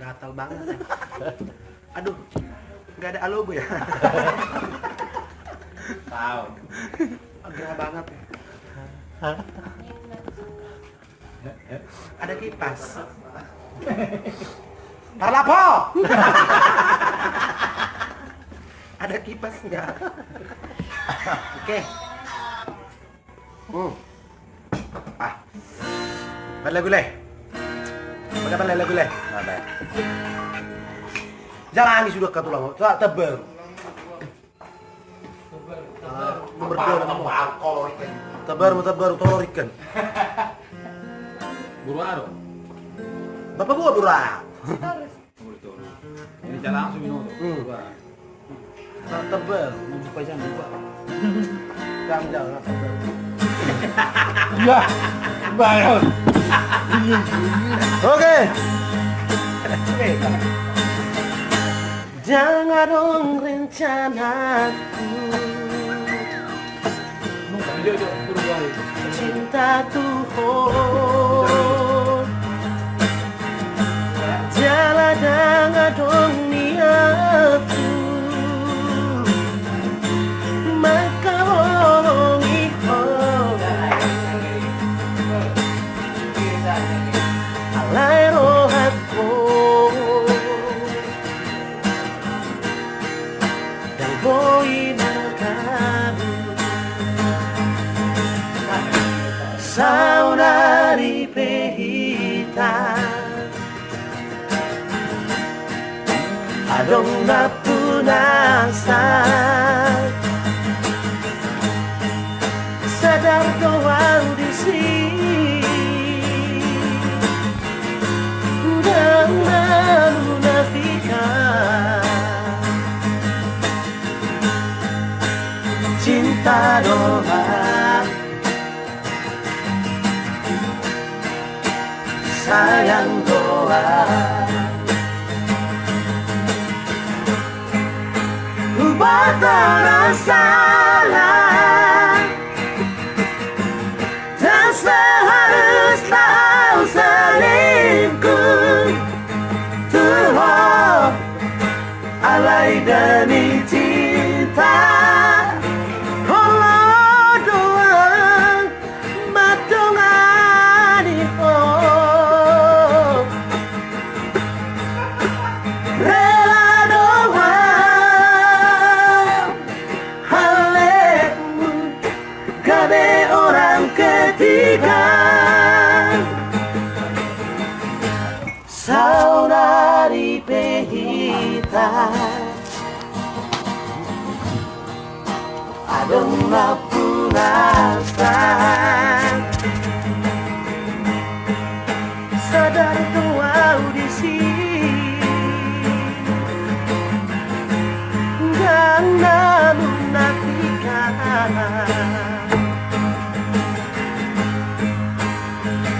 Gatal banget ya. Aduh, nggak ada logo ya. Tahu. Gerah banget ya. Ada kipas. Parlapo. Ada kipas nggak? Oke. Balik lagu leh. Balik lagu leh. Ada. Jalan sudah katulang. Tebel. Nomor 2 Tebar tolor ikan. Buru aro. Bapak buat durang. Ini jalan langsung minum tuh. Tebel, supaya jangan lupa. Jangan tebel. Ya, bayar. Oke. Jangan dong rencanaku. Cinta Tuhan. Jalan jangan dong niatku. Maka wongi alai rohatku dan boy nagaru saudari Pehita adong napunasal sadar doa di sini dan menafikan cinta doa sayang doa buat salah dan seharus tahu selingkuh Tuhan alai demi cinta Allah doang matungani oh rela doang halemu gabe orang ketiga saudari Pehita adong napunasal sadar tua di sini dan menafikan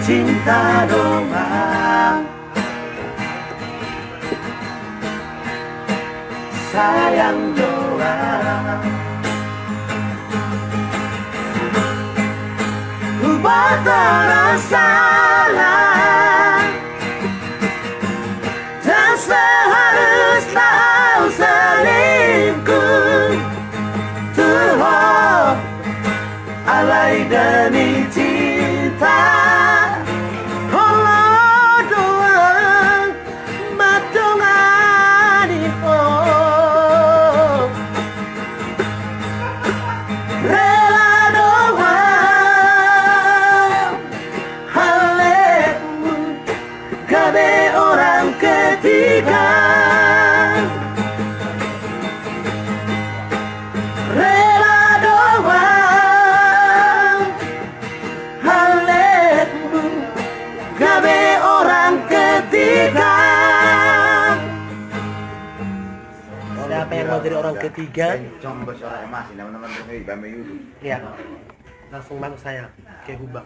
cinta doang sayang doang buat salah dan seharus tahu selingkuh Tuhan alai demi cinta Allah doang matungani oh rela doang halemu gabe orang ketiga rela doang halemu gabe orang ketiga. Siapa yang mau jadi orang ketiga? Coba suara emas, teman-teman dari Bame YouTube. Iya, langsung masuk saya kayak gubang.